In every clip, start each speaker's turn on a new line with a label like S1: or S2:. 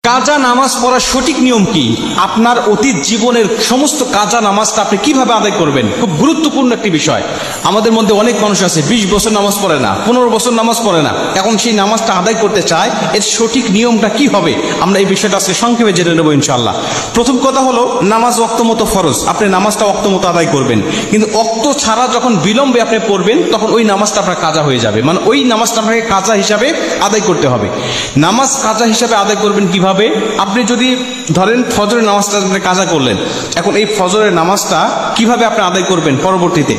S1: কাজা নামাজ পড়ার সঠিক নিয়ম কি? আপনার অতীত জীবনের সমস্ত কাজা নামাজটা আপনি কিভাবে আদায় করবেন? খুব গুরুত্বপূর্ণ একটি বিষয়। আমাদের মধ্যে অনেক মানুষ আছে 20 বছর নামাজ পড়ে না, 15 বছর নামাজ পড়ে না, এখন সেই নামাজটা আদায় করতে চায়। এর সঠিক নিয়মটা কি হবে আমরা এই বিষয়টা আজকে সংক্ষেপে জেনে নেব ইনশাআল্লাহ। প্রথম কথা হলো, নামাজ ওয়াক্ত মতো ফরজ, আপনি নামাজটা ওয়াক্ত মতো আদায় করবেন। কিন্তু ওয়াক্ত ছাড়া যখন বিলম্বে আপনি পড়বেন তখন ওই নামাজটা আপনার কাজা হয়ে যাবে, মানে ওই নামাজটা আপনাকে কাজা হিসাবে আদায় করতে হবে। নামাজ কাজা হিসাবে আদায় করবেন কিভাবে? আপনি যদি ধরেন ফজরের নামাজটা আপনি কাজা করলেন, এখন এই ফজরের নামাজটা কিভাবে আপনি আদায় করবেন পরবর্তীতে?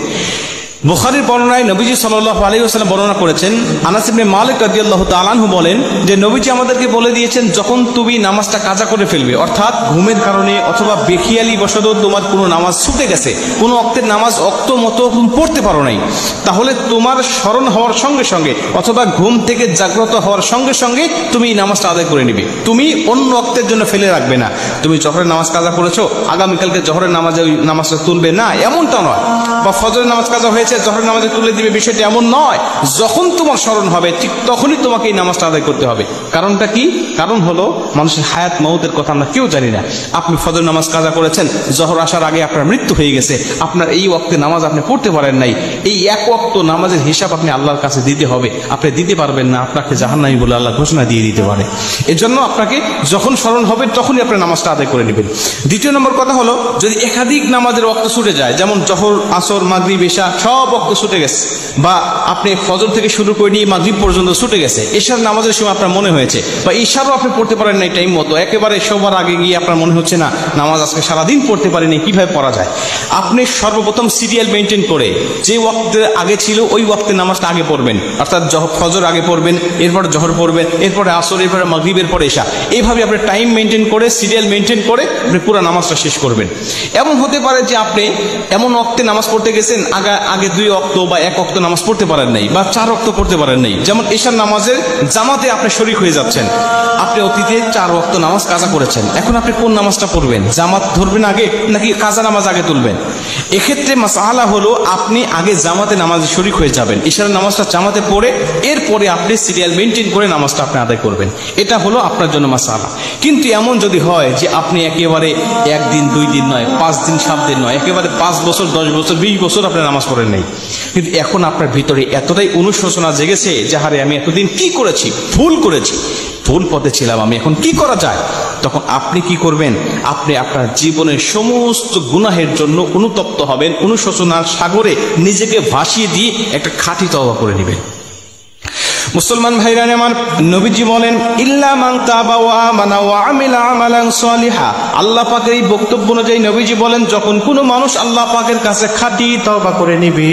S1: বুখারীর বর্ণনায় নবীজি সাল্লাল্লাহু আলাইহি ওয়াসাল্লাম বর্ণনা করেছেন, আনাস ইবনে মালিক রাদিয়াল্লাহু তাআলা আনহু বলেন যে নবীজি আমাদেরকে বলে দিয়েছেন, যখন তুমি নামাজটা কাজা করে ফেলবে, অর্থাৎ ঘুমের কারণে অথবা বেখিয়ালি বশত তোমার কোনো নামাজ ছুটে গেছে, কোনো ওয়াক্তের নামাজ ওয়াক্ত মতো পড়তে পারো নাই, তাহলে তোমার স্মরণ হওয়ার সঙ্গে সঙ্গে অথবা ঘুম থেকে জাগ্রত হওয়ার সঙ্গে সঙ্গে তুমি এই নামাজটা আদায় করে নিবে। তুমি অন্য ওয়াক্তের জন্য ফেলে রাখবে না। তুমি জোহরের নামাজ কাজা করেছো, আগামীকালকে জোহরের নামাজে ওই নামাজটা তুলবে না, এমনটা নয়। বা ফজরের নামাজ কাজা হয়েছে, জোহরের নামাজে তুলে দিবে, বিষয়টি এমন নয়। যখন তোমার স্মরণ হবে ঠিক তখনই তোমাকে এই নামাজটা আদায় করতে হবে। কারণটা কি? কারণ হলো মানুষের হায়াত মউতের কথা আমরা কেউ জানি না। আপনি ফজর নামাজ কাজা করেছেন, জোহর আসার আগে আপনার মৃত্যু হয়ে গেছে, আপনার এই ওয়াক্তে নামাজ আপনি পড়তে পারেন নাই, এই এক ওয়াক্ত নামাজের হিসাব আপনি আল্লাহর কাছে দিতে হবে। আপনি দিতে পারবেন না, আপনাকে জাহান্নামী বলে আল্লাহ ঘোষণা দিয়ে দিতে পারে। এজন্য আপনাকে যখন স্মরণ হবে তখনই আপনি নামাজটা আদায় করে নেবেন। দ্বিতীয় নম্বর কথা হলো, যদি একাধিক নামাজের ওয়াক্ত ছুটে যায়, যেমন জোহর, আসর, মাগরিব, এশা সব ওয়াক্ত ছুটে গেছে, বা আপনি ফজর থেকে শুরু করে নিয়ে মাগরিব পর্যন্ত ছুটে গেছে, এশার নামাজের সময় আপনার মনে হয়েছে, বা এশারও আপনি পড়তে পারেন নাই টাইম মতো, একেবারে সবার আগে গিয়ে আপনার মনে হচ্ছে না নামাজ আজকে সারাদিন পড়তে পারিনি, কিভাবে পড়া যায়? আপনি সর্বপ্রথম সিরিয়াল মেনটেন করে যে ওয়াক্তে আগে ছিল ওই ওয়াক্তে নামাজটা আগে পড়বেন, অর্থাৎ ফজর আগে পড়বেন, এরপরে জোহর পড়বেন, এরপরে আসর, এরপরে মাগরিব, এরপরে এশা, এইভাবে আপনি টাইম মেনটেন করে সিরিয়াল মেনটেন করে আপনি পুরো নামাজটা শেষ করবেন। এমন হতে পারে যে আপনি এমন ওয়াক্তে নামাজ পড়তে গেছেন আগে 2 ওয়াক্ত বা 1 ওয়াক্ত নামাজ পড়তে পারেন নাই, বা 4 ওয়াক্ত পড়তে পারেন নাই। যেমন এশার নামাজের জামাতে আপনি শরীক হয়ে যাচ্ছেন, আপনি অতীতে 4 ওয়াক্ত নামাজ কাজা করেছেন, এখন আপনি কোন নামাজটা পড়বেন? জামাত ধরবেন আগে নাকি কাজা নামাজ আগে তুলবেন? এক্ষেত্রে মাসআলা হলো, আপনি আগে জামাতে নামাজে শরীক হয়ে যাবেন, এশার নামাজটা জামাতে পড়ে এরপরে আপনি সিরিয়াল মেনটেন করে নামাজটা আপনি আদায় করবেন। এটা হলো আপনার জন্য মাসআলা। কিন্তু এমন যদি হয় যে আপনি একেবারে 1 দিন 2 দিন নয়, 5 দিন 7 দিন নয়, একেবারে 5 বছর 10 বছর 20 বছর আপনি নামাজ পড়েন নাই, কিন্তু এখন আপনার ভিতরে এতটাই অনুশোচনা জেগেছে যে হারে আমি এতদিন কি করেছি, ভুল করেছি, ভুল পথে ছিলাম আমি, এখন কি করা যায়? তখন আপনি কি করবেন? আপনি আপনার জীবনের সমস্ত গুনাহের জন্য অনুতপ্ত হবেন, অনুশোচনার সাগরে নিজেকে ভাসিয়ে দিয়ে একটা খাঁটি তওবা করে নেবেন। মুসলমান ভাইরা আমার, নবীজি বলেন, ইল্লা মান তাবা ওয়া আমানা ওয়া আমিলা আমালান সলিহা। আল্লাহ পাকের এই বক্তব্য অনুযায়ী নবীজি বলেন, যখন কোনো মানুষ আল্লাহ পাকের কাছে খাঁটি তওবা করে নিবে,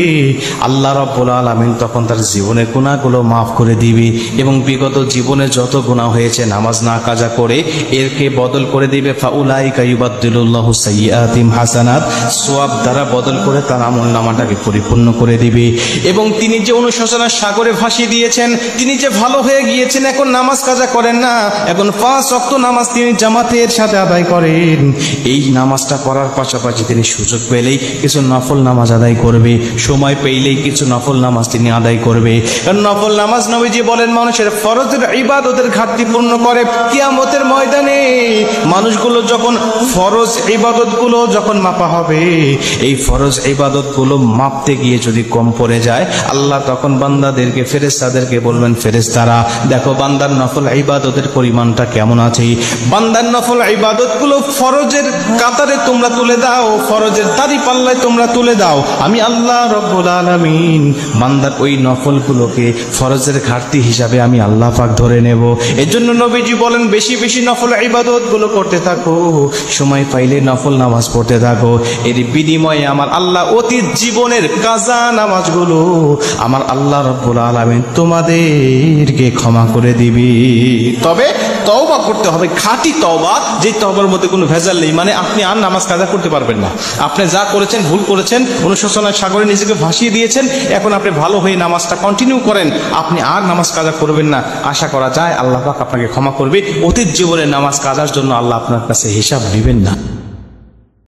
S1: আল্লাহ রাব্বুল আলামিন তখন তার জীবনের গুনাহগুলো মাফ করে দিবে, এবং বিগত জীবনে যত গুনাহ হয়েছে নামাজ না কাজা করে এরকে বদল করে দিবে। ফাউলাইকা ইউবাদদিলুল্লাহু সাইয়্যাতিহিম হাসানাত, সওয়াব দ্বারা বদল করে তার আমলনামাটাকে পরিপূর্ণ করে দিবে। এবং তিনি যে অনুশোচনার সাগরে ভাসিয়ে দিয়েছেন, তিনি যে ভালো হয়ে গিয়েছেন, এখন নামাজ কাজা করেন না, এখন 5 ওয়াক্ত নামাজ তিনি জামাতের সাথে আদায় করেন। এই নামাজটা পড়ার পাশাপাশি তিনি সুযোগ পেলেই কিছু নফল নামাজ আদায় করবে, সময় পেলেই কিছু নফল নামাজ তিনি আদায় করবে। কারণ নফল নামাজ নবীজি বলেন মানুষের ফরজের ইবাদতের ঘাটতি পূর্ণ করে। কিয়ামতের ময়দানে মানুষগুলো যখন ফরজ ইবাদতগুলো যখন মাপা হবে, এই ফরজ ইবাদতগুলো মাপতে গিয়ে যদি কম পড়ে যায়, আল্লাহ তখন বান্দাদেরকে, ফেরেশতাদেরকে বলবেন, ফেরেশতারা দেখো বান্দার নফল ইবাদতের পরিমাণটা কেমন আছে, বান্দার নফল ইবাদতগুলো ফরজের কাতারে তোমরা তুলে দাও, ফরজের দাড়ি পাল্লায় তোমরা তুলে দাও, আমি আল্লাহ রাব্বুল আলামিন বান্দার ওই নফলগুলোকে ফরজের ঘাটতি হিসাবে আমি আল্লাহ পাক ধরে নেব। এজন্য নবীজি বলেন, বেশি বেশি নফল ইবাদতগুলো করতে থাকো, সময় পাইলে নফল নামাজ পড়তে থাকো, এর বিনিময়ে আমার আল্লাহ অতীত জীবনের কাজা নামাজগুলো আমার আল্লাহ রাব্বুল আলামিন তোমাদেরকে ক্ষমা করে দিবি। তবে তওবা করতে হবে, খাঁটি তওবা, যে তওবার মধ্যে কোনো ভেজাল নেই। মানে আপনি আর নামাজ কাজা করতে পারবেন না, আপনি যা করেছেন ভুল করেছেন, অনুশোচনার সাগরে নিজেকে ভাসিয়ে দিয়েছেন, এখন আপনি ভালো হয়ে নামাজটা কন্টিনিউ করেন, আপনি আর নামাজ কাজা করবেন না। আশা করা যায় আল্লাহ পাক আপনাকে ক্ষমা করবে। অতীত জীবনের নামাজ কাজার জন্য আল্লাহ আপনার কাছে হিসাব নেবেন না।